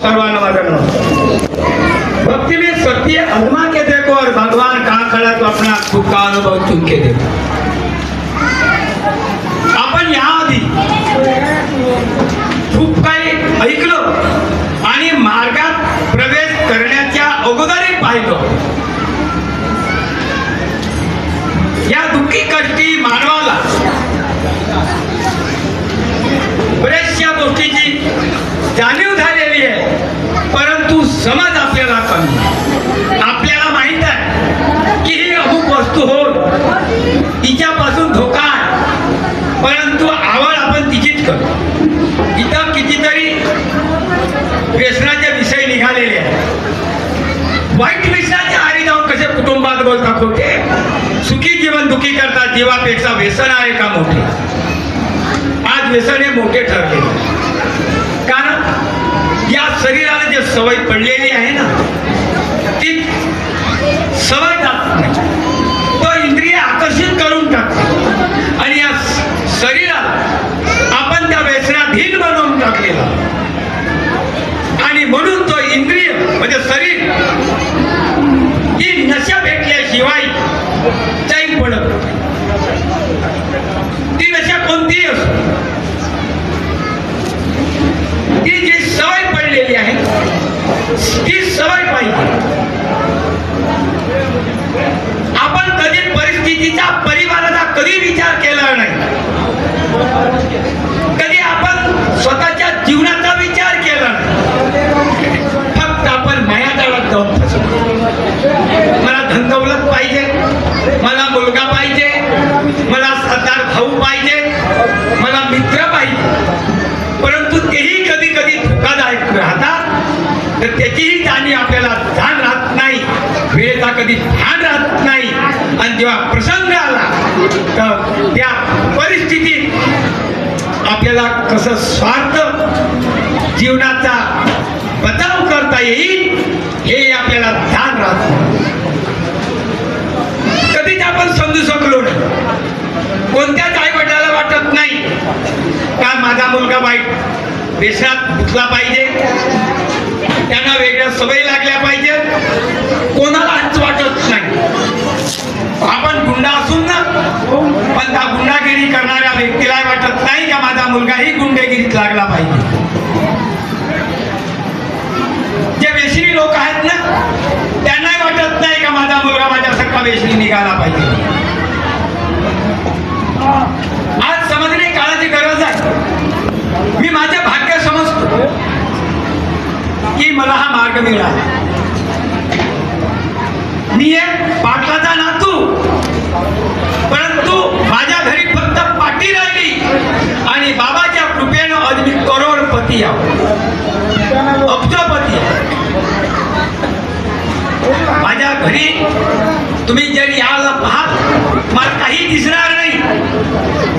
सर्वांना माझा नमस्कार। भक्ति में सत्य आत्मा के देखो और भगवान कहाँ खड़ा तो अपना खुद का अनुभव चुन के देखो। आपण याआधी खूप काही ऐकलो आणि मार्गात प्रवेश करण्याच्या अगोदरही पाहिलो। या दुःखी कष्टी मानवाला बऱ्याचशा गोष्टीची जाणीव झालेली आहे, परंतु समज आपल्याला कमी। आपल्याला माहित आहे की ही अमुक वस्तू हो तिच्यापासून धोका आहे, परंतु आवड आपण तिचीच करतो। इथं कितीतरी व्यसनाचे विषय निघालेले आहेत। वाईट व्यसनाच्या आरी जाऊन कसे कुटुंबात बोलता खोटे, सुखी जीवन दुखी करतात, जीवापेक्षा व्यसन आहे का मोठे। आज व्यसन हे मोठे ठरले, कारण या शरीराला जे सवय पडलेली आहे ना ती सवय जात नाही, तो इंद्रिय आकर्षित करून टाकतो आणि या शरीराला आपण त्या व्यसनाधीन बनवून टाकलेला आणि म्हणून तो इंद्रिय म्हणजे शरीर ही नशा भेटल्याशिवाय चैन पडत नाही। ती नशा कोणतीही असो, ती जी सवय पडलेली आहे ती सवय पाहिजे। आपण कधी परिस्थितीचा परिवाराचा कधी विचार केला नाही, कधी आपण स्वतःच्या जीवनाचा विचार केला नाही, फक्त आपण मायाजाळात जाऊन फसलो। मला धनदौलत पाहिजे, मला मुलगा पाहिजे, मला सरदार भाऊ पाहिजे, मला मित्र पाहिजे, परंतु तेही कधी कधी धोकादायक राहतात। तर त्याचीही जाणीव आपल्याला जाण राहत नाही, वेळेचा कधी भान राहत नाही आणि जेव्हा प्रसंग आला तर त्या परिस्थितीत आपल्याला कसं स्वार्थ जीवनाचा बचाव करता येईल हे आपल्याला जाण राहत नाही। कधीच आपण समजू शकलो नाही, कोणत्याच आई वडिलाला वाटत नाही का माझा मुलगा वाईट व्यसनात घुसला पाहिजे, त्यांना वेगळ्या सवयी लागल्या पाहिजेत, कोणालाच वाटत नाही। आपण गुंडा असून ना पण त्या गुंडागिरी करणाऱ्या व्यक्तीला वाटत नाही का माझा मुलगाही गुंडेगिरीत लागला पाहिजे। जे व्यसनी लोक आहेत ना त्यांनाही वाटत नाही का माझा मुलगा माझ्यासारखा व्यसनी निघाला पाहिजे। आज समजणे काळाची गरज आहे। मी माझे भाग्य समजतो की मला हा मार्ग मिळाला। मी एक पाटलाचा नातू, परंतु माझ्या घरी फक्त पाटी राहिली आणि बाबाच्या कृपेनं आज मी करोडपती आहो, अब्जपती आहे। माझ्या घरी तुम्ही जरी याला पाहात मला काही दिसणार नाही,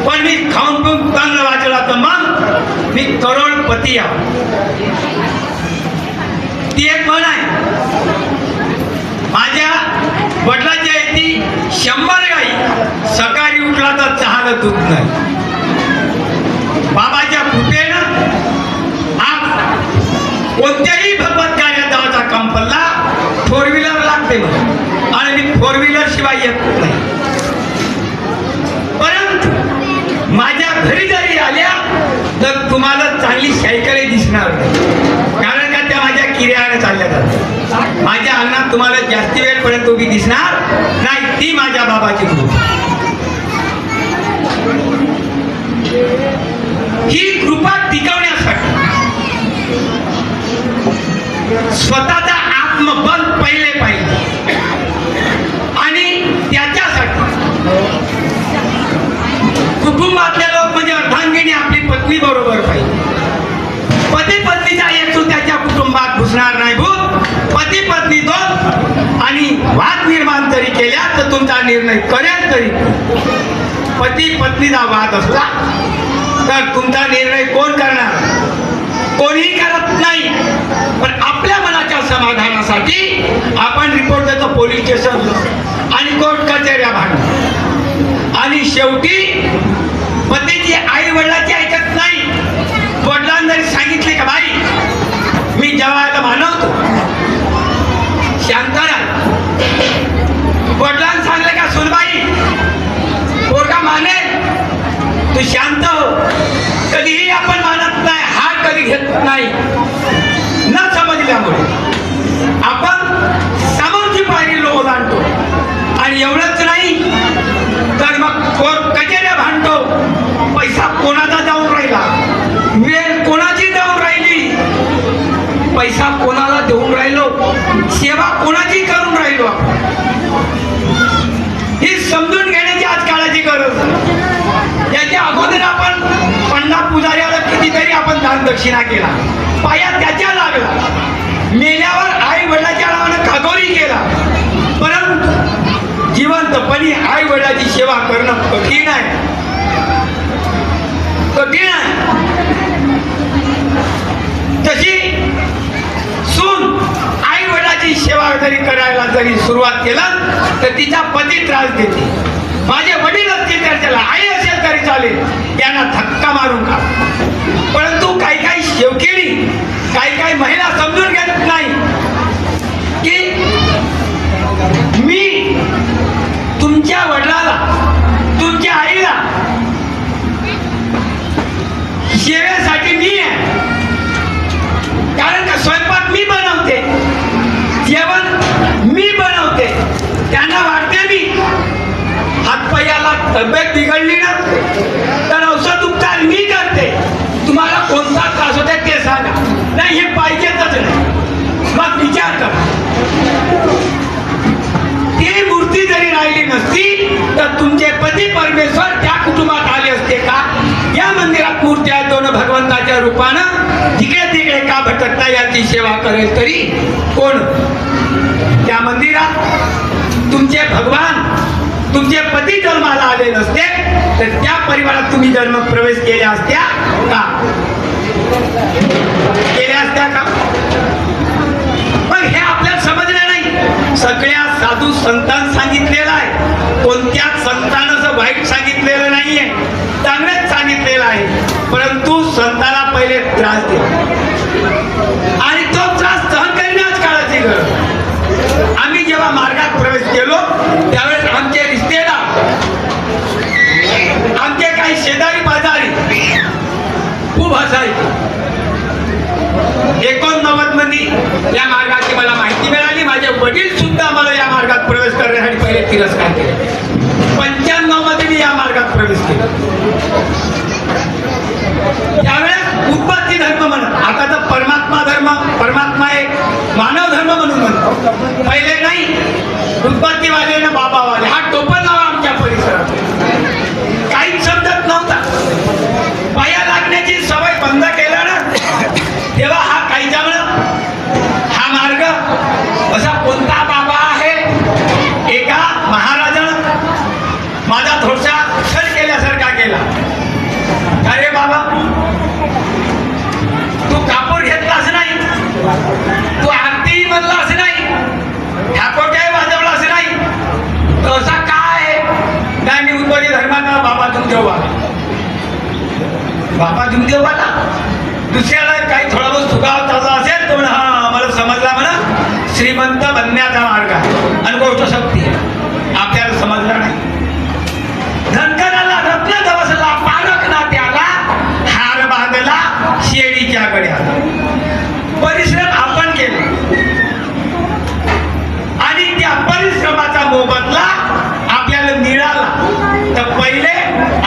पण मी खाऊन पिऊन चांगलं वाचला तर मग मी करोडपती आहे। ती एक म्हण आहे, माझ्या वडिलांच्या येती 100 गाई, सकाळी उठला तर चहाला दूध नाही। बाबाच्या कृपेनं आज कोणत्याही भगवत कार्यात जायचा काम पडला 4 व्हीलर लागते मला आणि मी 4 व्हीलर शिवाय येत नाही। परंतु माझ्या घरी जरी आल्या तर तुम्हाला चांगली सायकलही दिसणार नाही, कारण का त्या माझ्या किरायाने चालल्या जातात। माझ्या अन्नात तुम्हाला जास्ती वेळपर्यंत उभी दिसणार नाही, ती माझ्या बाबाची कृपा। ही कृपा टिकवण्यासाठी स्वतःचा आत्मबल पहिले पाहिजे आणि त्याच्यासाठी कुटुंबातले लोक म्हणजे अर्धांगिनी आपली पत्नी बरोबर पाहिजे। पती पत्नीचा एक त्याच्या कुटुंबात घुसणार नाही भूत, पती पत्नी दोन आणि वाद निर्माण जरी केल्या तर तुमचा निर्णय करेल तरी पती पत्नीचा वाद असला तर तुमचा निर्णय कोण करणार, कोणीही करत नाही। पण आपल्या मनाच्या समाधानासाठी आपण रिपोर्ट देतो पोलीस स्टेशन आणि कोर्ट कचेऱ्या भांडतो आणि शेवटी पतीची आई वडिलांची ऐकत नाही। वडिलांनी जरी सांगितले का बाई मी जेवायला मानवतो, शांत राहा. वडिलांनी सांगले का सुनबाई पोरगा मानेल, तू शांत हो. कधीही आपण मानत नाही, हार कधी घेत नाही. न समजल्यामुळे आपण समोरची पायरी ओलांडतो आणि एवढंच नाही तर मग कचेऱ्या भांडतो. पैसा कोणाचा जाऊन राहिला, वेळ कोणाची जाऊन राहिली, पैसा कोणाला देऊन राहिलो, सेवा कोणाची करून राहिलो, ही समजून घेण्याची आज काळाची गरज आहे. याच्या अगोदर आपण पंडा पुजाऱ्याला कितीतरी आपण दान दक्षिणा केला, पाया त्याच्या लागला, मेल्यावर आई वडिलाच्या नावानं खागोरी केला. परंतु जिवंतपणी आई वडिलाची सेवा करणं कठीण आहे, कठीण आहे. तशी सून आई वडिलाची सेवा जरी करायला जरी सुरुवात केला तर तिचा पती त्रास देते. माझे वडील असतील तर त्याला आई असेल तरी चालेल, त्यांना धक्का मारून का. परंतु काही काही शेवकिणी काही महिला समजून घेत नाही की मी तुमच्या वडिलाला, तुमच्या आईला सेवेसाठी मी आहे. कारण का स्वयंपाक मी बनवते, जेवण मी बनवते, त्यांना वाटते मी. हातपायाला तब्येत बिघडली ना तर औषध उपचार मी करते, तुम्हाला कोणता त्रास होता ते सांगा. नाही हे पाहिजेतच नाही, मग विचार करा. ती मूर्ती जरी राहिली नसती तर तुमचे पती परमेश्वर त्या कुटुंबात आले असते का? या मंदिरात मूर्ती आहे दोन भगवंताच्या रूपानं, जिकडे तिकडे का भटकता याची सेवा करेल तरी कोण? त्या मंदिरात तुमचे भगवान, तुमचे पती जन्माला आले नसते तर त्या परिवारात तुम्ही जन्म प्रवेश केल्या असत्या का? केल्या असत्या का? पण हे आपल्याला समजलं नाही. सगळ्या साधू संतांनी सांगितलेलं आहे, कोणत्याच संतानं असं वाईट सांगितलेलं नाहीये, चांगलंच सांगितलेलं आहे. परंतु संताला पहिले त्रास दिला आणि तो त्रास सहन करण्याच काळाची गरज. आम्ही जेव्हा मार्गात प्रवेश केलो त्यावेळेस आमचे रिश्तेदार, आमचे काही शेजारी पाजारी खूप हसायचे. 89 मध्ये या मार्गाची मला माहिती मिळाली. माझे वडील सुद्धा मला या मार्गात प्रवेश करण्यासाठी पहिले तिरस्कार केले. 95 मध्ये मी या मार्गात प्रवेश केला. त्यावेळेस उत्पत्ती धर्म म्हणत, आता तर परमात्मा धर्म, परमात्मा एक मानव धर्म म्हणून म्हणतो. पहिले नाही, उत्पत्तीवाले ना बाबावाले हा टोपण नाव आमच्या परिसरात काहीच समजत नव्हता. पाया लागण्याची सवय बंद केला ना तेव्हा हा काही जमलं. हा मार्ग असा कोणता बाबा आहे? एका महाराजानं माझा थोडसा खर्च केल्यासारखा केला. अरे बाबा तू कापूर घेतलास नाही, तू आरती म्हणलास नाही, ठाकोटे वाजवलास नाही, तो असा काय? नाही मी उत्पत्ती धर्माचा बाबा तुमदेवाला, बाबा तुमदेवाला. दुसऱ्याला काही थोडा बहुत सुगाव ताजा असेल तर हा मला समजला म्हणा श्रीमंत बनण्याचा मार्ग आणि गोष्ट शक्ती आपल्याला समजला नाही. धनकराला रत्न गवसला, पारख नात्याला हार बांधला शेळीच्या गड्याला. परिश्रम आपण केले आणि त्या परिश्रमाचा मोबदला आपल्याला मिळाला तर पहिले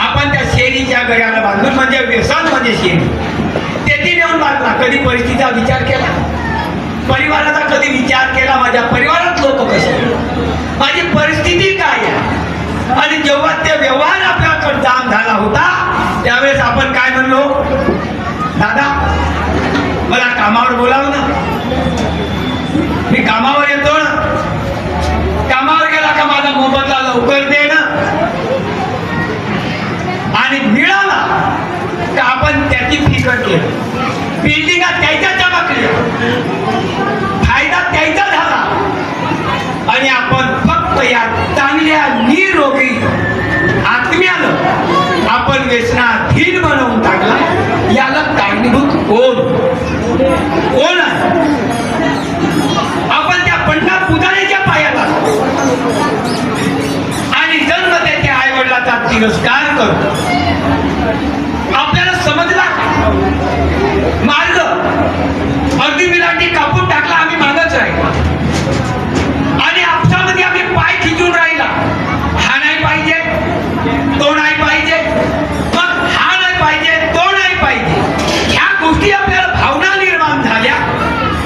आपण त्या शेळीच्या गड्याला बांधून, म्हणजे व्यसन म्हणजे शेळी तेथे नेऊन बांधला. कधी परिस्थितीचा विचार केला? परिवाराचा कधी विचार केला? माझ्या परिवारात लोक कसे, माझी परिस्थिती काय आहे? आणि जेव्हा ते व्यवहार आपल्याकडे जाम झाला होता त्यावेळेस आपण काय म्हणलो? दादा मला कामावर बोलाव ना, मी कामावर येतो ना. कामावर गेला का माझा मोबदला लवकर दे ना. आणि मिळाला का आपण त्याची फिकर केली. बिल्डिंगात त्याच्या चमकल्या, फायदा त्याचा झाला आणि आपण फक्त या चांगल्या निरोगी आत्म्यानं आपण व्यसनाधीन बनवून टाकला. याला कारणीभूत कोण आहे? तिरस्कार करतो. आपल्याला समजला मार्ग अगदी विलाटी कापून टाकला, आम्ही मागच राहिलो आणि आपसामध्ये आम्ही पाय खिचून राहिला. हा नाही पाहिजे, तो नाही पाहिजे, मग हा नाही पाहिजे, तो नाही पाहिजे. ह्या गोष्टी आपल्याला भावना निर्माण झाल्या.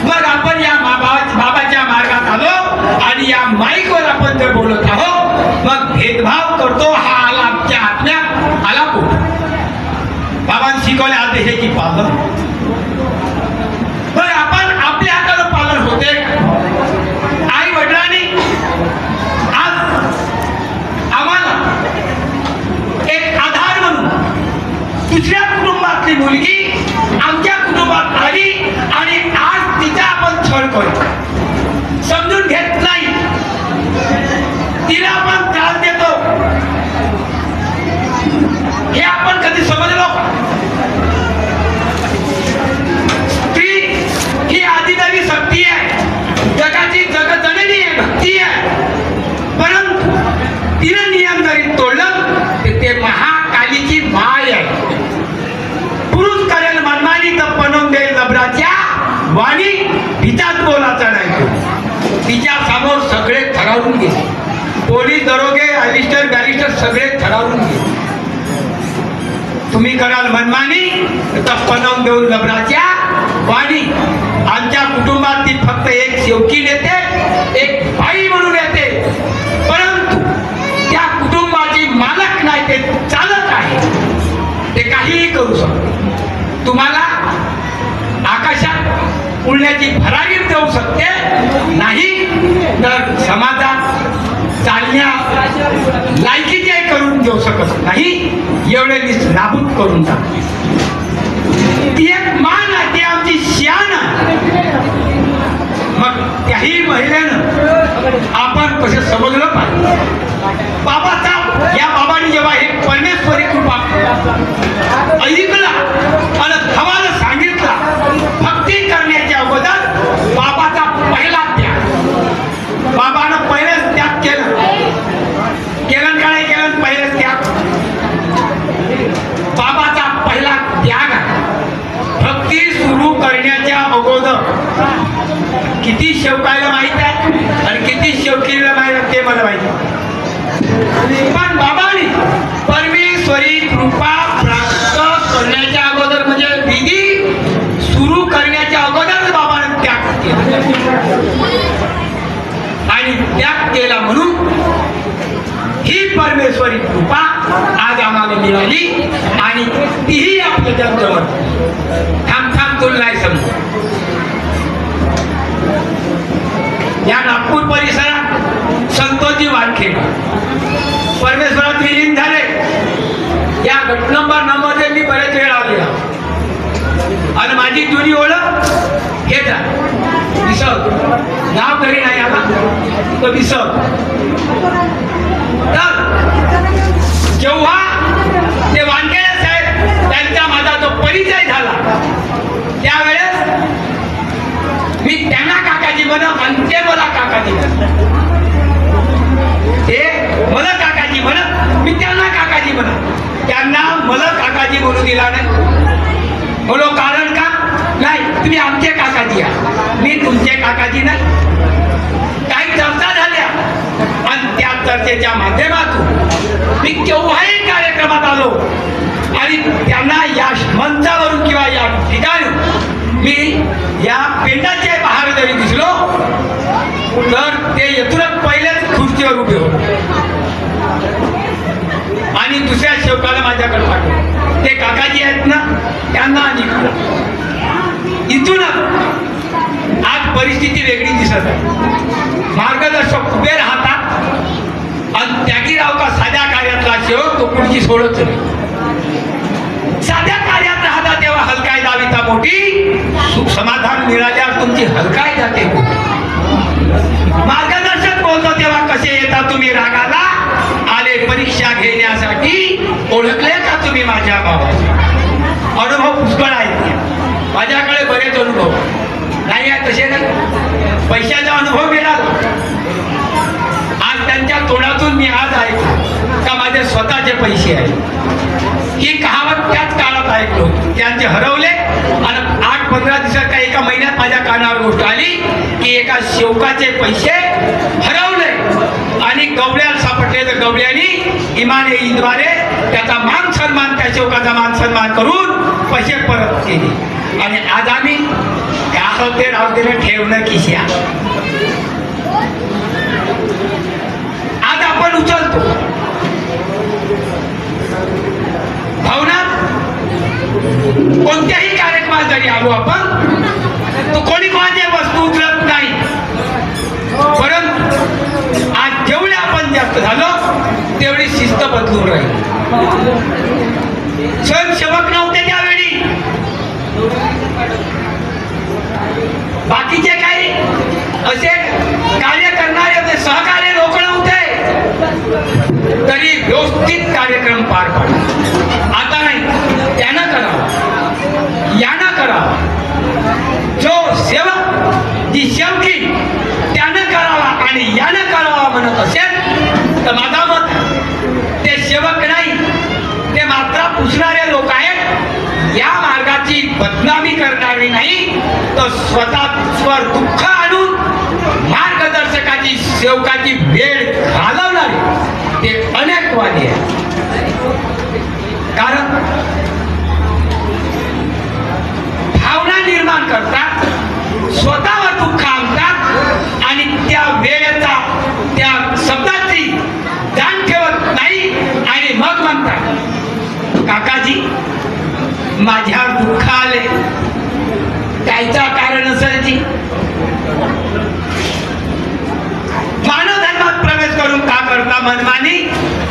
मग आपण या बाबाच्या मार्गात आलो आणि या माईकवर आपण जर बोलत आहोत, मग भेदभाव करतो हा आला आमच्या आत्म्यात आला कुठं. बाबांनी शिकवल्या आदेशाची पालन. पण आपण आपल्या हातानं पालन होते. आई वडिलांनी आज आम्हाला एक आधार म्हणून दुसऱ्या कुटुंबातली मुलगी आमच्या कुटुंबात आली आणि आज तिचा आपण छळ करतो, समजून घेत नाही, तिला आपण त्रास देतो. हे आपण कधी समजलो? स्त्री ही आदिदेवी शक्ती आहे, जगाची जगजननी आहे, भक्ती आहे. परंतु तिनं नियम जरी तोडलं तर ते महाकालीची माय आहे. पुरुष करेल मनमानी तर बनवून देईल लबराच्या वाणी, तिच्याच बोलाचा नाही. तिच्या समोर सगळे ठरवून गेले, पोलीस दरोगे अलिस्टर बॅरिस्टर सगळे ठरवून गेले. तुम्ही कराल मनमानी तर बनवून देऊन लबराच्या वाणी. आमच्या कुटुंबात ती फक्त एक सेवकी येते, एक बाई म्हणून येते, परंतु त्या कुटुंबाची मालक नाही, ते चालक आहे. ते काहीही करू शकते. तुम्हाला आकाशात उडण्याची भरारी देऊ शकते, नाही तर समाजात चालण्या लायकीचे करून देऊ शकत नाही, एवढे नाबूद करून टाकते. ती एक मान आहे, ती आमची शान आहे. मग त्याही महिलेनं आपण कसं समजलं पाहिजे. बाबाचा या बाबांनी जेव्हा हे परमेश्वरी कृपा ऐकला आणि धमाला सांगितला, भक्ती करण्याच्या अगोदर बाबाचा पहिला त्याग, बाबानं पहिलेच त्याग केलं का नाही केलं? पहिलेच त्याग. बाबाचा पहिला त्याग आहे. भक्ती सुरू करण्याच्या अगोदर किती शेवकायला माहित आहे आणि किती शेवकीला माहित आहे ते मला माहिती आहे. पण बाबांनी परमेश्वरी कृपा प्राप्त करण्याच्या अगोदर म्हणजे विधी सुरू करण्याच्या अगोदर बाबाने त्याग केला आणि त्याग केला म्हणून ही परमेश्वरी कृपा आज आम्हाला मिळाली आणि तीही आपल्या जवळ थांब तुला नाही समज. या नागपूर परिसरात संतोषजी वानखेडे परमेश्वरात विलीन झाले. या गट नंबर मी बरेच वेळ आलेला आणि माझी जुनी ओळख हेच आहे, विसव. नाव घरी नाही आला तो विसव. तर जेव्हा ते वानखेडे साहेब त्यांचा माझा जो परिचय झाला, त्यावेळेस मी त्यांना काकाजी म्हणत आणि ते मला काकाजी म्हणत. ते मला काकाजी म्हणत, मी त्यांना काकाजी म्हणत. त्यांना मला काकाजी म्हणू दिला नाही. बोलो कारण का? नाही, तुम्ही आमचे काकाजी आहात, मी तुमचे काकाजी नाही. काही चर्चा झाल्या आणि त्या चर्चेच्या माध्यमातून मी केव्हाही कार्यक्रमात आलो आणि त्यांना या मंचावरून किंवा या ठिकाणी मी या पेंडाच्या बाहेर जरी दिसलो तर ते येथूनच पहिलेच खुर्चीवर उभे होते आणि दुसऱ्या शेवकाला माझ्याकडे पाठवलं. ते काकाजी आहेत ना, त्यांना निघालं. इथूनच आज परिस्थिती वेगळी दिसत आहे. मार्गदर्शक उभे राहतात आणि त्यागीराव का साध्या कार्यातला सेवक तो पुढची सोडत नाही. साध्या कार्यात राहता तेव्हा हलकाय दाविता मोठी, सुख समाधान मिळाल्यावर तुमची हलकाय जाते. मार्गदर्शक बोलतो तेव्हा कसे येता तुम्ही रागाला, आले परीक्षा घेण्यासाठी, ओळखले का तुम्ही माझ्या बाबाचे. अनुभव पुष्कळ आहेत माझ्याकडे, बरेच अनुभव नाही आहे तसे नाही. पैशाचा अनुभव मिळाला आज त्यांच्या तोंडातून मी आज ऐकतो का माझे माझे स्वतःचे पैसे आहेत. ही कहावत त्याच काळात ऐकलो. त्यांचे हरवले आणि 8-15 दिवसात का एका महिन्यात माझ्या कानावर गोष्ट आली की एका शेवकाचे पैसे हरवले आणि गवळ्याला सापडले. तर गवळ्यानी इमानद्वारे त्याचा मान सन्मान, त्या शेवकाचा मान सन्मान करून पैसे परत केले. आणि आज आम्ही काय होते राहू दिले ठेवणं किशा. आज आपण उचलतो भावनात कोणत्याही कार्यक्रमात जरी आलो आपण तो कोणी कोणाची वस्तू उचलत नाही. परंतु आज जेवढे आपण जास्त झालो तेवढी शिस्त बदलून राहील. स्वयंसेवक नव्हते त्यावेळी, बाकीचे काही असे कार्य करणारे होते, सहकार्य लोक नव्हते, तरी व्यवस्थित कार्यक्रम पार पाडला. आता नाही, त्यानं करावं, यानं करावं. जो सेवक, जी शेवकी त्यानं करावा आणि यानं करावा म्हणत असेल तर माझा मत ते सेवक नाही, ते मात्र पुसणारे लोक आहेत. या मार्गाची बदनामी करणारी नाही तर स्वतःवर दुःख आणून मार्गदर्शकाची सेवकाची वेळ घालवणारे ते अनेकवादी आहे. कारण भावना निर्माण करतात, स्वतःवर दुःख आणतात आणि त्या वेळेचा, त्या शब्दाची जाण ठेवत नाही आणि मग म्हणतात काकाजी माझ्यावर दुःख आले, त्याचा कारण असेल जी मानव धर्मात प्रवेश करून का करता मनमानी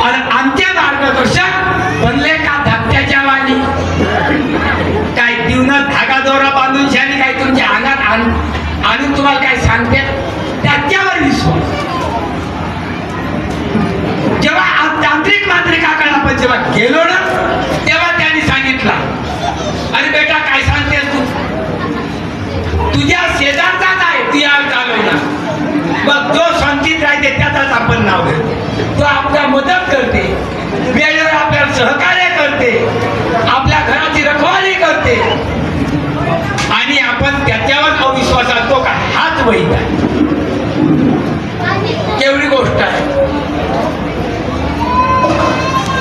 आणि आमचे मार्गदर्शक बनले का धक्क्याच्या वाणी. काय दिवण धागा दोरा बांधून शानी काय तुमच्या अंगात आणून तुम्हाला काय सांगते त्याच्यावर विश्वास. जेव्हा तांत्रिक मांत्रिकाकडे आपण जेव्हा गेलो ना तेव्हा त्यांनी सांगितलं अरे बेटा काय सांगतेस तू, तुझ्या शेजारचाच आहे, तुझ्या चालवला मग जो संचित राहते त्याचाच आपण नाव घेतो. तो आपल्या मदत करते, वेळेवर आपल्याला सहकार्य करते, आपल्या घराची रखवाली करते आणि आपण त्याच्यावर अविश्वास असतो का हाच वैध आहे. केवढी गोष्ट आहे.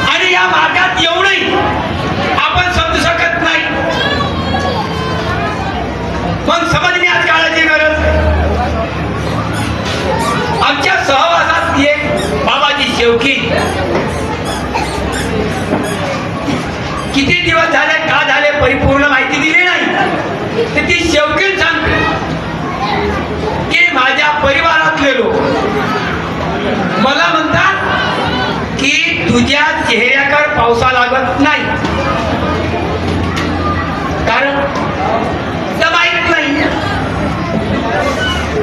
आणि या मार्गात एवढंही आपण समजू शकत नाही. पण समजणे आज काळाची गरज. आमच्या सहवासात एक बाबाची शेवकी किती दिवस झाले का झाले परिपूर्ण माहिती दिली नाही, तर ती शेवकी सांगते की माझ्या परिवारातले लोक मला म्हणतात की तुझ्या चेहऱ्यावर पावसा लागत नाही. कारण माहित नाही.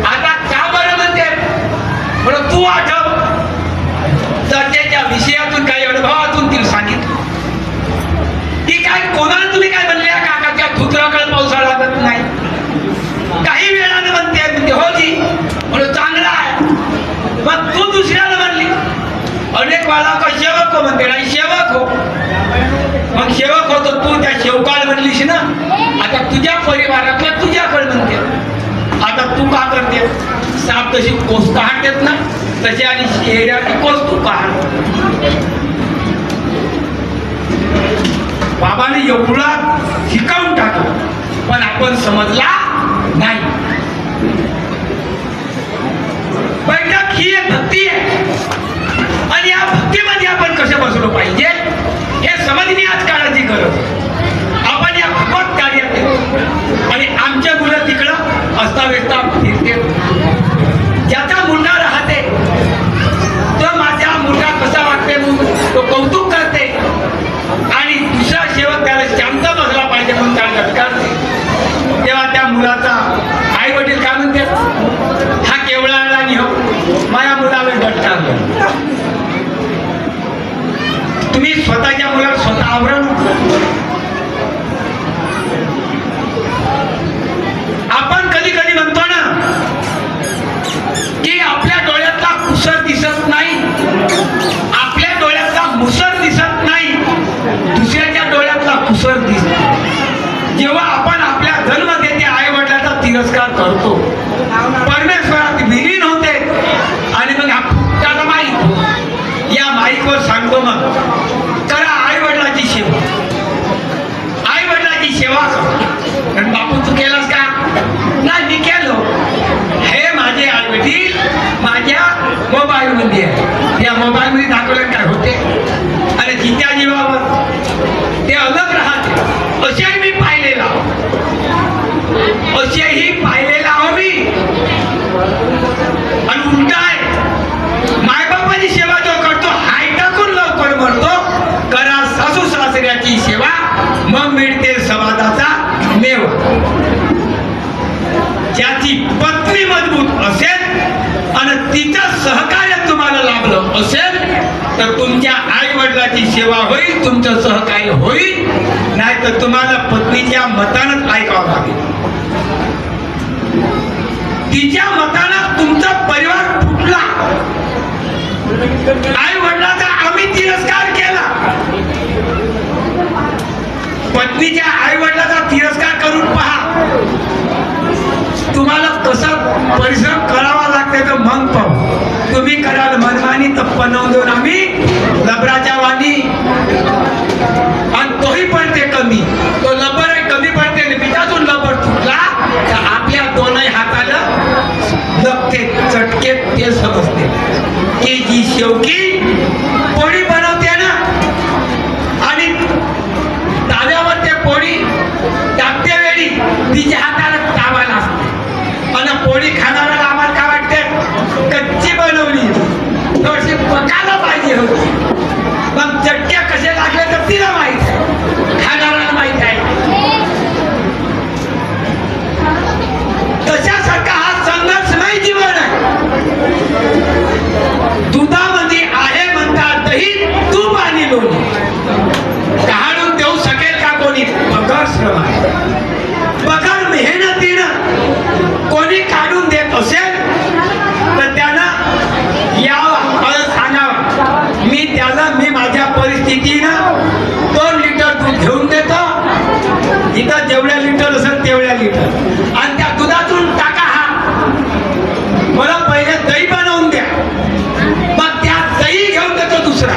आता का बरं म्हणते म्हणून तू आठव चर्चेच्या विषयातून काही अनुभवातून तिला सांगितलं की काय कोणाला तुम्ही काय म्हणले काकाच्या धुत्राकडे पावसाळा लागत नाही. काही वेळानं म्हणते हो जी म्हणून चांगला आहे. मग तू दुसऱ्याला म्हणली अनेक वेळा का सेवक हो म्हणते नाही सेवक हो. मग सेवक होतो तू त्या शेवकाळ म्हणलीस ना, आता तुझ्या परिवारातल्या तुझ्याकडे म्हणते. आता तू का करते साप तशी कोस काढतेत ना तशी आणि शेऱ्याची कोस तू काढ. बाबाने एवढा शिकवून टाकलं पण आपण समजला नाही. बैठक ही एक भक्ती आहे आणि या भक्तीमध्ये आपण कसे बसलो पाहिजे हे समजणे आज काळाची गरज. आपण या भगवत कार्यात आणि आमच्या मुलं तिकडं अस्ताव्यस्ता फिरते. ज्याचा मुलगा राहते तो माझा मुलगा कसा वाटते म्हणून तो कौतुक करते आणि दुसरा सेवक त्याला शांत बसला पाहिजे म्हणून त्याला लटकारते. तेव्हा त्या मुलाचा आई वडील काय म्हणते हा केवळाला नाही हो माझ्या मुलाला लटकारलं. तुम्ही स्वतःच्या मुलाला स्वतः आवरण. आपण कधी कधी म्हणतो ना करतो, परमेश्वरात विलीन होते आणि मग हा फुकटाचा माईक, या माईकवर सांगतो मग करा आई वडिलांची सेवा, आई वडिलांची सेवा कर. आणि बापू तू केलास का? नाही मी केलो. हे माझे आई वडील माझ्या मोबाईल मध्ये आहे, या मोबाईल मध्ये दाखवलं काय होते आणि जित्या जीवावर ते अलग राहते असेही मी पाहिलेला, असेही पाहिलेला हो मी. आणि उलटा आहे, मायबापाची सेवा जो करतो हाय टाकून लवकर म्हणतो करा सासू सासऱ्याची सेवा, मग मिळते समाजाचा मेवा. ज्याची पत्नी मजबूत असेल आणि तिचं सहकार्य तुम्हाला लाभलं असेल तर तुमच्या आई वडिलाची सेवा होईल, तुमचं सहकार्य होईल, नाही तर तुम्हाला पत्नीच्या मतानच ऐकावं लागेल. तिच्या मतानं तुमचा परिवार फुटला, आई वडिलाचा आम्ही तिरस्कार केला, पत्नीच्या आई वडिलाचा तिरस्कार करून पहा तुम्हाला कसा परिश्रम करावा लागते तर मग पाहू. तुम्ही कराल मनमानी तर बनवून देऊन आम्ही लबराच्या वाणी, आणि तोही पडते कमी, तो लबर कमी पडते, बिटातून लबर फुटला तर आपल्या दोनही हाताला लगते चटके ते समजते की जी शेवकी पोळी बनवते ना आणि ताव्यावर ते पोळी टाकते वेळी तिच्या हाताला तावा असते आणि पोळी खाणाऱ्याला आम्हाला काय वाटते कच्ची बनवली थोडीशी पकायला पाहिजे होती, मग चटक्या कसे लागले तर तिला माहित आहे, खाणाऱ्याला माहित आहे. तशासारखा हा संघर्षमय जीवन आहे. दुधामध्ये आहे म्हणतात दही, तूप आणि लोणी, काढून देऊ शकेल का कोणी? पगार श्रम आहे, पगार मेहनतीनं कोणी काढून देत असेल तर त्यानं यावं सांगावं. मी माझ्या परिस्थितीनं 2 लिटर दूध घेऊन देतो, इथं जेवढ्या लिटर असेल तेवढ्या लिटर, आणि त्या दुधातून टाका हा मला पहिले दही बनवून द्या, मग त्या दही घेऊन देतो दुसरा,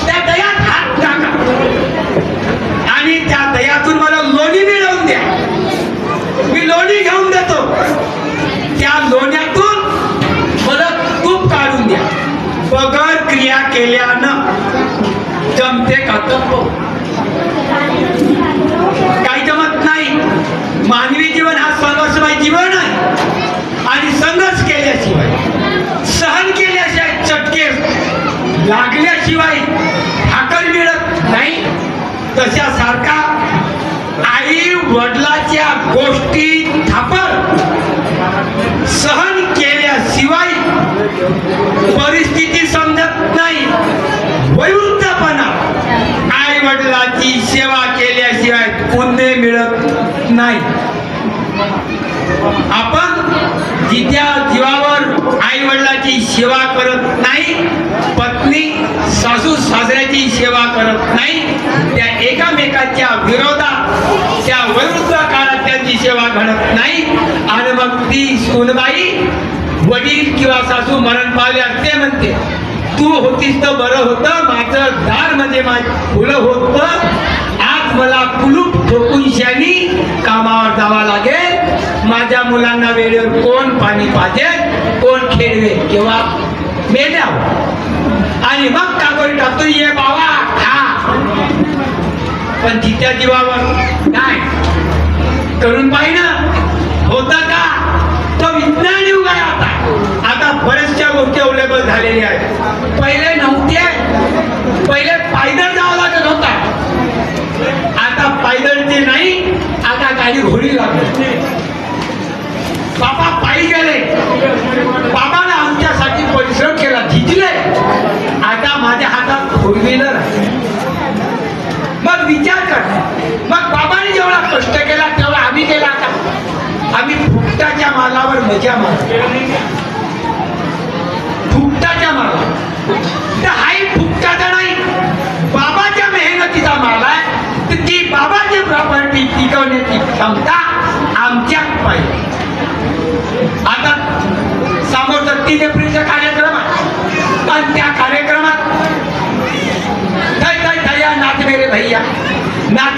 त्या दह्यात हात टाका आणि त्या दह्यातून मला लोणी मिळवून द्या, मी लोणी घेऊन देतो, त्या लोण्यातून मला तूप काढून द्या. बगर क्रिया केल्यानं जमते का? काही जमत नाही. मानवी जीवन हा संघर्षमय जीवन आहे आणि संघर्ष केल्याशिवाय, सहन केल्याशिवाय, चटके लागल्याशिवाय भाकर मिळत नाही. तशासारखा आई वडिलाच्या गोष्टी थापर सहन केल्याशिवाय परिस्थिती समजत नाही. वयोवृद्धपणा आई वडिलाची सेवा केल्याशिवाय पुण्य मिळत नाही. आपण जिच्या जीवावर आई वडिलाची सेवा करत नाही, पत्नी सासू सासऱ्याची सेवा करत नाही, त्या एकामेकाच्या विरोधात त्या वयोवृद्ध काळात त्यांची सेवा घडत नाही, आणि मग ती सुनबाई वडील किंवा सासू मरण पावल्यावर ते म्हणते तू होतीस तर बरं होतं, माझं दार म्हणजे फुलं होतं, आज मला कुलूप ठोकून शानी कामावर जावा लागेल, माझ्या मुलांना वेळेवर कोण पाणी पाहिजे, कोण खेळवे किंवा मेल्यावर, आणि मग कागोरी टाकतो ये बाबा खा. पण तिच्या जीवावर काय करून पाहिजे होता का? तो विज्ञान युग आहे आता. आता बऱ्याचशा गोष्टी अवेलेबल झालेल्या आहेत, पहिले नव्हते. पहिले पायदळ जावं लागत होता, आता पायदळचे नाही, आता गाडी घोडी लागली. बाबा पायी गेले, बाबाने आमच्यासाठी परिश्रम केला, झिजले, आता माझ्या हातात 4 व्हीलर आहे. मग विचार कर, मग बाबाने जेवढा कष्ट केला तेवढा आम्ही केला का? आम्ही फुकटाच्या मालावर मजा मारतो, फुकटाच्या मालावर. तर हाही फुकटाचा नाही, बाबाच्या मेहनतीचा माल आहे. तर ती बाबाची प्रॉपर्टी टिकवण्याची क्षमता आमच्यात पाहिजे.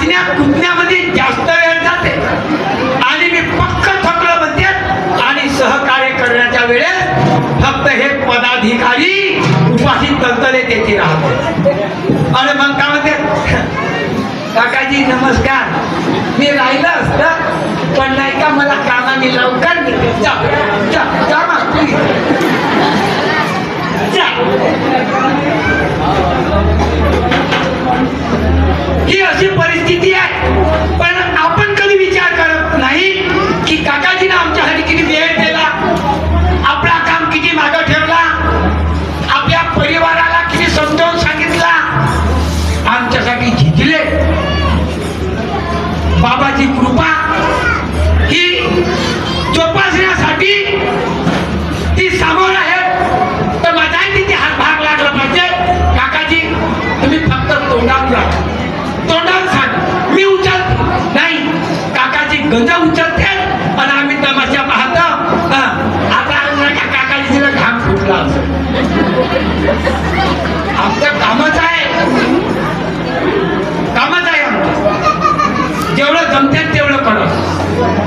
नाचण्या कुदण्यामध्ये जास्त वेळ जाते आणि मी पक्क थकलो म्हणते आणि सहकार्य करण्याच्या वेळेस फक्त हे पदाधिकारी उपाशी तलतले त्याची राहते. आणि मग काय म्हणते, काकाजी नमस्कार, मी राहिलं असतं पण नाही का मला कामाने लवकर निघते. जा जा जा मग तुम्ही. जा. ही अशी परिस्थिती आहे. पण आपण कधी विचार करत नाही की काकाजीनं आमच्यासाठी किती वेळ दिला, आपला काम किती मागं ठेवला, आपल्या परिवाराला किती समजावून सांगितला, आमच्यासाठी झिजले. बाबाची कृपा ही जोपासण्यासाठी ती समोर आहे. तर माझाही तिथे हातभाग लागला पाहिजे. काकाजी तुम्ही फक्त तोंडावर सांग, मी उचलतो नाही. काकाजी गंज उचलते आणि आम्ही तमाशा पाहतो. आता काकाजी तिला घाम फुटला असं. आमचं कामच आहे आमचं. जेवढं जमते तेवढं करत.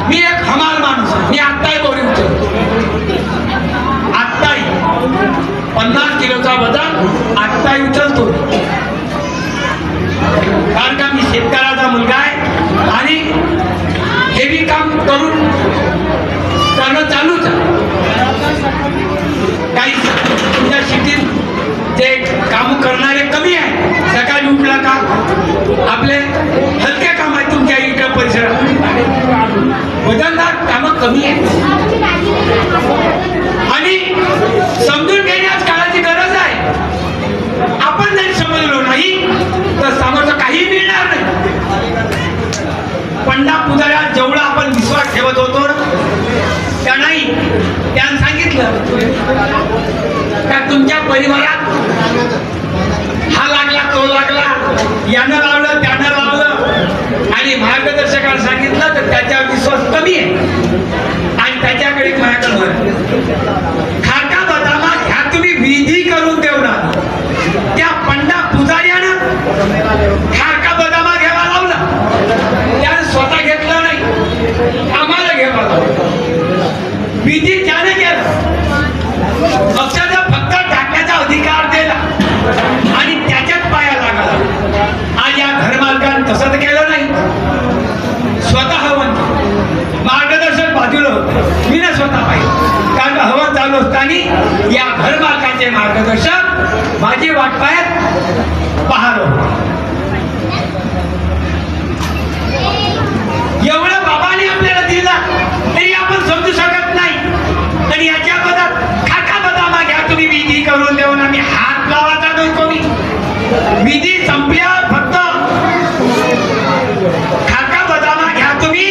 मी एक हमाल माणूस, मी आत्ताही दोरी उचलतो. आत्ताही 50 किलोचा वजन आत्ताही उचलतो. कारण का मी शेतकऱ्याचा मुलगा आहे आणि हेवी काम करणं चालूच आहे. काही तुमच्या शेतीत ते काम करणारे कमी आहे. सकाळी उठला का आपले हलके काम आहे तुमच्या इकडे परिसरात, वजनदार कामं कमी आहे. आणि समजून घेण्यास काळाची गरज आहे. आपण जरी समजलो नाही तर समोरचं काही मिळणार नाही. पंडा पुजाऱ्यात जेवढा आपण विश्वास ठेवत होतो त्या नाही, त्यानं सांगितलं का तुमच्या परिवारात हा लागला तो लागला, यानं लावलं त्यानं लावलं आणि मार्गदर्शकाला सांगितलं तर त्याच्यावर विश्वास कमी आहे. आणि त्याच्याकडे माझ्याकडे खाका बदामा ह्या तुम्ही विधी करून देवणार. त्या पंडा पुजाऱ्यानं खाका बदामा घ्यावा लावला, त्यानं स्वतः घेतलं नाही, आम्हाला घ्यावा लावला. विधी त्याने केला, अक्षरशः फक्त टाकण्याचा अधिकार दिला आणि त्याच्यात पाया लागला. आज या घरमालकानं तसं केलं नाही. स्वतः हवन मार्गदर्शक बाजूला होतं, मी ना स्वतः पाहिजे. कारण हवन चालू असताना या घरमालकाचे मार्गदर्शक माझी वाट पाहत पहार होते. एवढं बाबाने आपल्याला दिला तरी आपण समजू शकत नाही. आणि याच्या बदल खाका बदामा घ्या तुम्ही विधी करून देऊन आम्ही हात लावायचा नाही. कोणी विधी संपल्यावर फक्त खाका बदामा घ्या तुम्ही,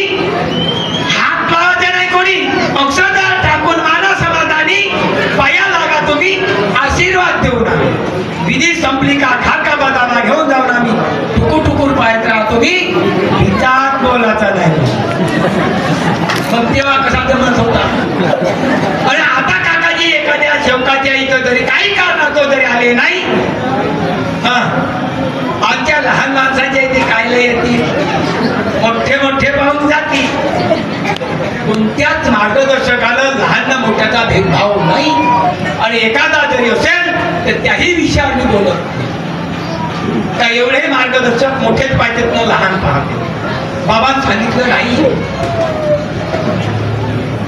हात लावायचे नाही. कोणी अक्षरदार टाकून माना समाधानी पाया लागा तुम्ही, आशीर्वाद देऊन आम्ही. विधी संपली का खाका बदामा घेऊन जाऊन आम्ही टुकूर टुकूर पाहत राहा. तुम्ही विचार बोलायचा नाही. मग तेव्हा कसा जमत होता. आणि आता काकाजी एखाद्या शेवकाच्या इथं जरी काही कारणातो जरी आले नाही, आमच्या लहान माणसाच्या इथे कायला येतील, मोठे मोठे पाहून जातील. कोणत्याच मार्गदर्शकाला लहान ना मोठ्याचा भेदभाव नाही. आणि एखादा जरी असेल तर त्याही विषयावर बोलत का एवढे मार्गदर्शक मोठेच पाहिजेत ना लहान पाहते. बाबांनी सांगितलं नाही.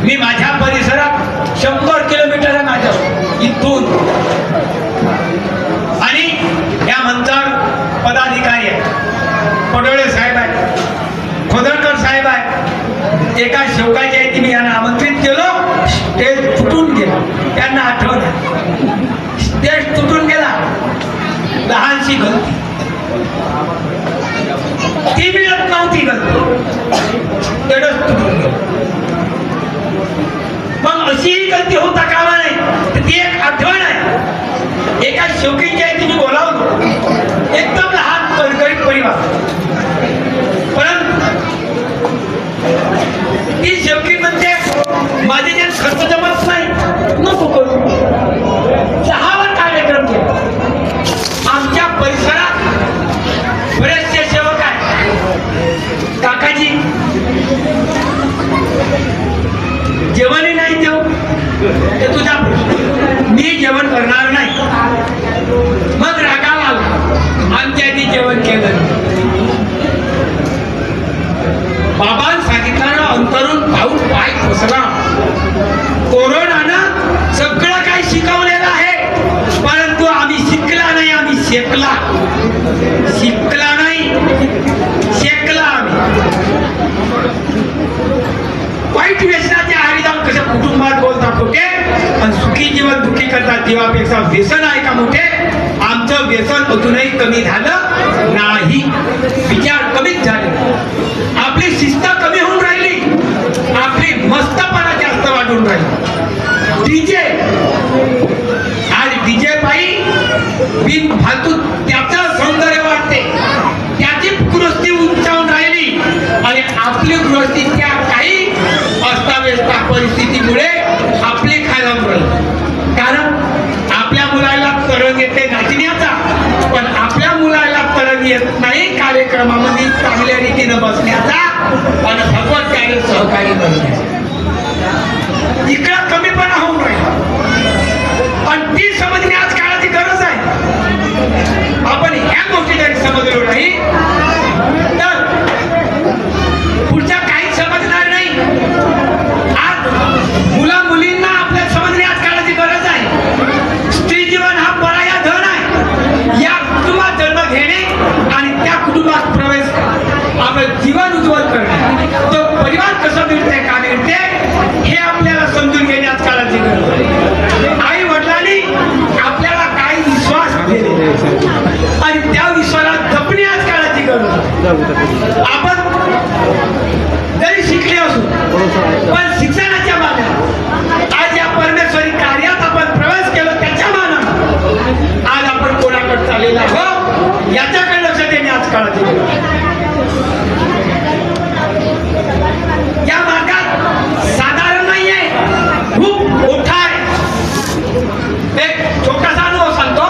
मी माझ्या परिसरात 100 किलोमीटर आहे माझ्या इथून. आणि या मंचावर पदाधिकारी आहेत, पडोळे साहेब आहेत, खोदरकर साहेब आहेत. एका शेवकाच्या इथे मी यांना आमंत्रित केलं, स्टेज तुटून गेला. त्यांना आठवलं स्टेज तुटून गेला. लहानशी गलती ती मिळत नव्हती, गलती तेवढंच तुटून गेलं. मग अशीही गलती होता कामा नाही. ती एक आठवण आहे. एका शौकीच्या इथे मी बोलावलो, एकदम लहान गरीब परिवार, परंतु ती शेवकी म्हणते माझे जे खर्च जमत नाही, नको करू. 6वा कार्यक्रम केला. आमच्या परिसरात बरेचसे सेवक आहेत. ते तुझा प्रश्न. मी जेवण करणार नाही. मग रागाला आला. आमच्या आधी जेवण केलं. बाबांनी सांगितलं अंतरून पाऊस पाय फसला. कोरोनानं सगळं काही शिकवलेलं आहे, परंतु आम्ही शिकला नाही, आम्ही शेकला. शिकला नाही, शेकला आम्ही. वाईट व्यसनाच्या आहारी जाऊन कसं कुटुंबात बोलतात मोठे आणि सुखी जीवन दुःखी करतात जीवापेक्षा व्यसन आहे का मोठे. आमचं व्यसन अजूनही कमी झालं नाही. विचार कमीच झाले. आपली शिस्त कमी होऊन राहिली, आपली मस्तपणा जास्त वाढून राहिली. डीजे आज डीजे पायी बिन फालतू त्याचं सौंदर्य वाढते, त्याची गृहस्थी उंचावून राहिली आणि आपली गृहस्थी त्या काही अस्ताव्यस्ता परिस्थितीमुळे आपली खायला मिळाली. कारण आपल्या मुलाला तरंग येते नाचण्याचा, पण आपल्या मुलाला तरंग येत नाही कार्यक्रमामध्ये चांगल्या रीतीनं बसण्याचा आणि भगवत कार्य सहकार्य करण्याचा. इकडं कमीपणा होऊन राहिला आणि ती समजणे आज काळाची गरज आहे. आपण ह्या गोष्टी जरी समजलो नाही तर पुढच्या काही समजणार नाही. आज मुला मुलींना आपल्या समजणे आज काळाची गरज आहे. स्त्री जीवन हा पराया धन आहे. या कुटुंबात जन्म घेणे आणि त्या कुटुंबात प्रवेश आपलं जीवन उज्ज्वल करणे, तो परिवार कसं मिळते का मिळते हे आपल्याला समजून घेणे आज काळाची गरज आहे. आई वडिलांनी आपल्याला काही विश्वास दिले आणि त्या विश्वासाला जपणे आज काळाची गरज आहे. आपण जरी शिकले असू पण शिक्षणाच्या मानाने आज या परमेश्वरी कार्यात आपण प्रवेश केला त्याच्या मानाने आज आपण कोणाकडे चाललेला हो याच्याकडे लक्ष देणे आज काळाची गरज आहे. या मार्गात साधारण नाहीये, खूप मोठा आहे. एक छोटासा अनुभव सांगतो.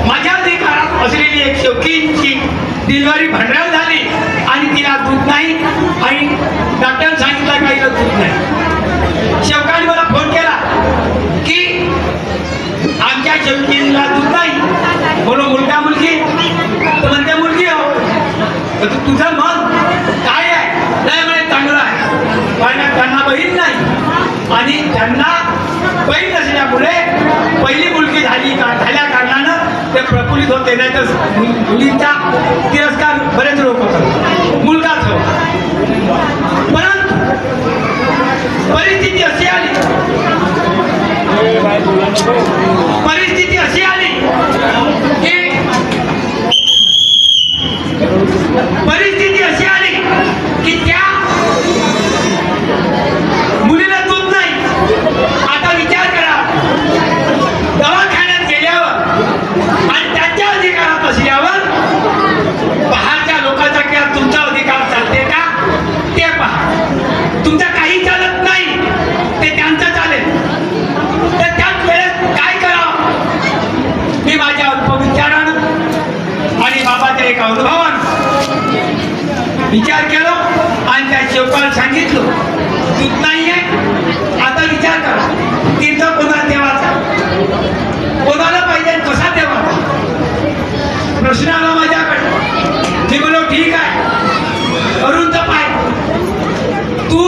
माझ्या अधिकारात असलेली एक शौकींची डिलिव्हरी भंडार झाली आणि तिला दूध नाही आणि डॉक्टर सांगितलं काही दूध नाही. शेवकाने मला फोन केला की आमच्या शेवकीला दूध नाही. बोलो मुलगा मुलगी तर म्हणते मुलगी हो. तर तुझं मन काय आहे? नाही म्हणे चांगलं आहे, कारण त्यांना बहीण नाही आणि त्यांना बहीण नसल्यामुळे पहिली मुलगी झाल्या कारणानं ते प्रफुल्लित होते. नाही तर मुलींचा तिरस्कार बरेच लोक होतात, मुलगाच हो. परंतु परिस्थिती अशी आली की त्या मुलीला दूध नाही. आता विचार करा, दवाखान्यात गेल्यावर आणि त्यांच्या अधिकारात असल्यावर बाहेरच्या लोकांचा किंवा तुमचा अधिकार चालते का ते पहा. तुमचा काही चालत नाही, ते त्यांचं चालेल. तर त्याच वेळेस काय करावं मी माझ्या अल्पविचारानं आणि बाबाच्या एका अनुभवानं विचार केला आणि त्या शेवकाला सांगितलं दूध नाहीये. आता विचार करा, तीर्थ कोणाला देवाचा, कोणाला पाहिजे, कसा देवाचा? प्रश्न आला माझ्याकडे. मी बोललो ठीक आहे, करून तर पाय. तू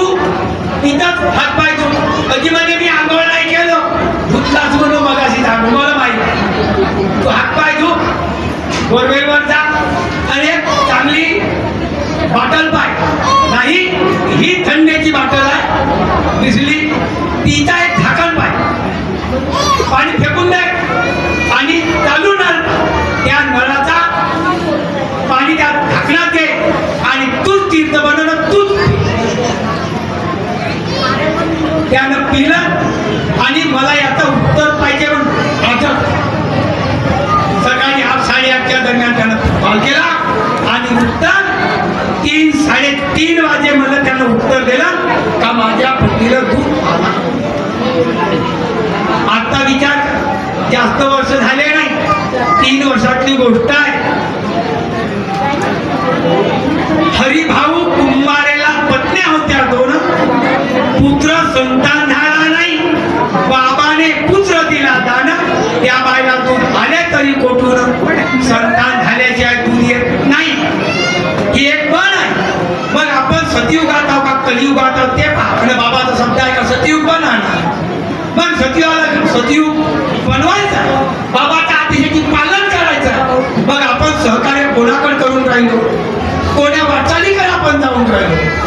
इथंच हात पाय धुवून अजी म्हणे मी आंघोळ नाही केलो, धुतलाच म्हणून मगाशी सांगू मला माहिती. तू हात पाय धु, बोरवेलवर जा आणि एक चांगली बॉटल पाय. नाही ही थंडीची बॉटल आहे दिसली, तिचा एक झाकण पाय. पाणी फेकून दे आणि चालू नळ, त्या नळाचा पाणी त्या झाकणात घे आणि तूच तीर्थ बनवलं, तूच त्यानं पिलं. आणि मला याचं उत्तर पाहिजे म्हणून सकाळी 8-8:30च्या दरम्यान त्यानं कॉल केला आणि उत्तर 3-3:30 वाजे मला त्यानं उत्तर दिलं का माझ्या पत्नीला दूध आला. आता विचार, जास्त वर्ष झाले नाही, 3 वर्षातली गोष्ट आहे. हरिभाऊ कुंभारेला पत्न्या होत्या 2. पुत्र संतान झाला नाही, बाबाने पुत्र दिला दान, त्या बायला दूध आले तरी कोठून, संतान झाल्याशिवाय दूध येत नाही. ही एक बन आहे. मग आपण सतयुगात आहोत का कलियुगात आहोत ते पहा. आपल्या बाबाचा शब्द आहे का सतयुग बना, मग सतयुग बनवायचा, बाबाच्या आदेशाचे पालन करायचं. मग आपण सहकार्य कोणाकडे करून राहिलो, कोण्या वाटचालीकडे आपण जाऊन राहिलो.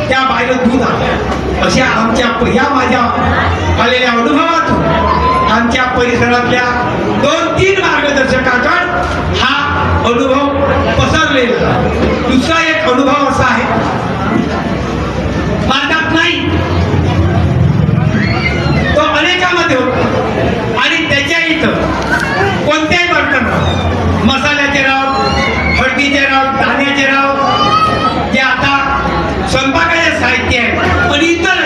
त्या बाहेर दूध आलं. अशा आमच्या या माझ्या आलेल्या अनुभवातून आमच्या परिसरातल्या 2-3 मार्गदर्शकांकडे हा अनुभव पसरलेला. दुसरा एक अनुभव असा आहे, मार्गात नाही तो अनेकामध्ये होतो. आणि त्याच्या इथं कोणत्याही बर्तन, मसाल्याचे राव, हळदीचे राव, दाण्याचे राव, जे आता स्वयंपाकाचे साहित्य आहे, पण इतर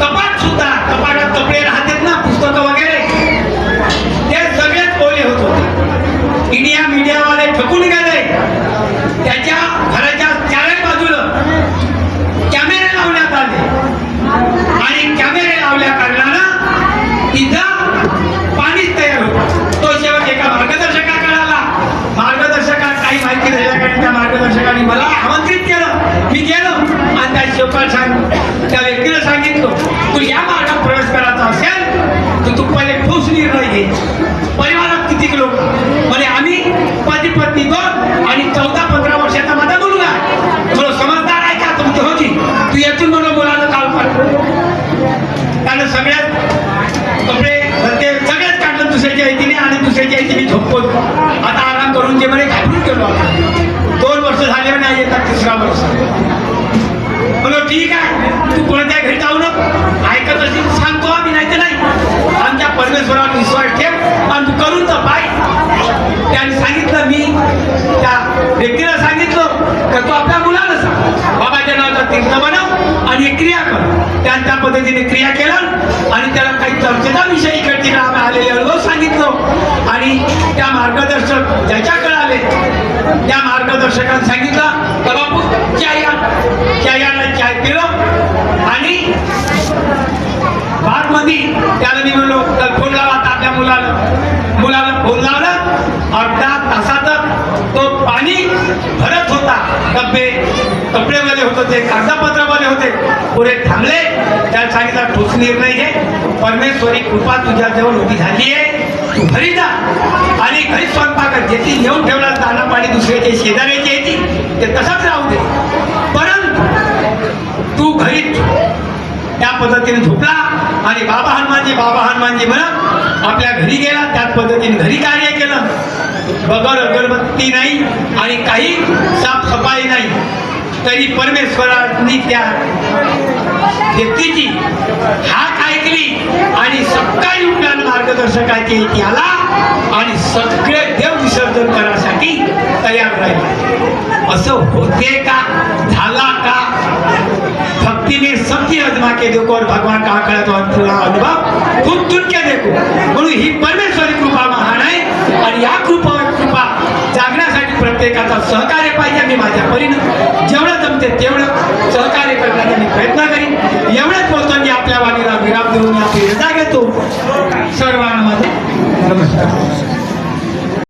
कपाट सुद्धा, कपाटात कपडे राहतात ना, पुस्तकं वगैरे, ते सगळेच ओले होत होते. इंडिया मीडियावाले ठकून गेले. त्याच्या घराच्या चारही बाजूला कॅमेरे लावण्यात आले आणि कॅमेरे लावल्या कारणानं तिथं पाणीच तयार होतं. तो शेवट एका मार्गदर्शकाकडे आला. मार्गदर्शकाला काही माहिती झाल्याकडे त्या मार्गदर्शकाने मला आमंत्रित केलं. मी गेलो आणि त्या शेवकाला त्या व्यक्तीला सांगितलं, तू या मार्गात प्रवेश करायचा असेल तर तू पहिले ठोस निर्णय घे. परिवारात किती लोक म्हणजे आम्ही पती पत्नी 2 आणि 14-15 वर्षाचा माझा मुलगा आहे. थोडं समजदार आहे का तुमची होती, तू यातून म्हणून मुलानं काल पाठवलं. त्यानं सगळ्यात कपडे ते सगळ्यात काढलं दुसऱ्याच्या ऐतीने आणि दुसऱ्याच्या ऐतीने झोपतो. आता आराम करून जे म्हणे घाबरून गेलो. 2 वर्ष झाले नाही, येतात 3रा वर्ष. बोलो ठीक आहे, तू कोणत्या घरी जाऊ नको, ऐकत असेल सांगतो आम्ही, नाही तर नाही. आमच्या परमेश्वरावर विश्वास ठेव आणि तू करून तर पाय. त्याने सांगितलं, मी त्या व्यक्तीला सांगितलं का तू आपल्या मुलाला सांग, बाबाच्या नावाचा तीर्थ बनव आणि एक क्रिया कर. त्याने त्या पद्धतीने क्रिया केलं आणि त्याला काही चर्चेचा विषय इकडे आम्ही आलेले अनुभव सांगितलं. आणि त्या मार्गदर्शक ज्याच्याकडे आले त्या मार्गदर्शकांनी सांगितलं का बापू चाय चाय पिलं आणि बारमध्ये त्याला मी म्हणलो फोन लावा आपल्या मुलाला फोन लावला. अर्धा तासातच तो पाणी भरत होता. कपडेवाले होते, कागदपत्रावाले होते, पुरे थांबले. त्याला सांगितलं ठोस निर्णय घे, परमेश्वरी कृपा तुझ्याजवळ उभी झाली आहे, तू घरी जा आणि घरी स्वयंपाकात जेथे येऊन ठेवला दाना पाणी दुसऱ्याचे शेजाऱ्याचे येते ते तसंच राहू दे, परंतु तू घरी त्या पद्धतीने झोपला. आणि बाबा हनुमानजी म्हणत आपल्या घरी गेला. त्याच पद्धतीने घरी कार्य केलं. बगर अगरबत्ती नाही आणि काही साफसफाई नाही, तरी परमेश्वरांनी त्या व्यक्तीची हाक ऐकली आणि सकाळी उठल्यानं मार्गदर्शकाच्या इथे आला आणि सगळे देव विसर्जन करण्यासाठी तयार राहिले. असं होते का, झाला का? भक्ति में सबकी आजमा के देखो और भगवान का आकड़ा तो अनुभव खुद तुम के देखो. म्हणून ही परमेश्वरी कृपा महान आहे आणि या कृपा जागण्यासाठी प्रत्येकाचा सहकार्य पाहिजे. मी माझ्या परीनं जेवढं जमते तेवढं सहकार्य करण्याचा मी प्रयत्न करीन. एवढंच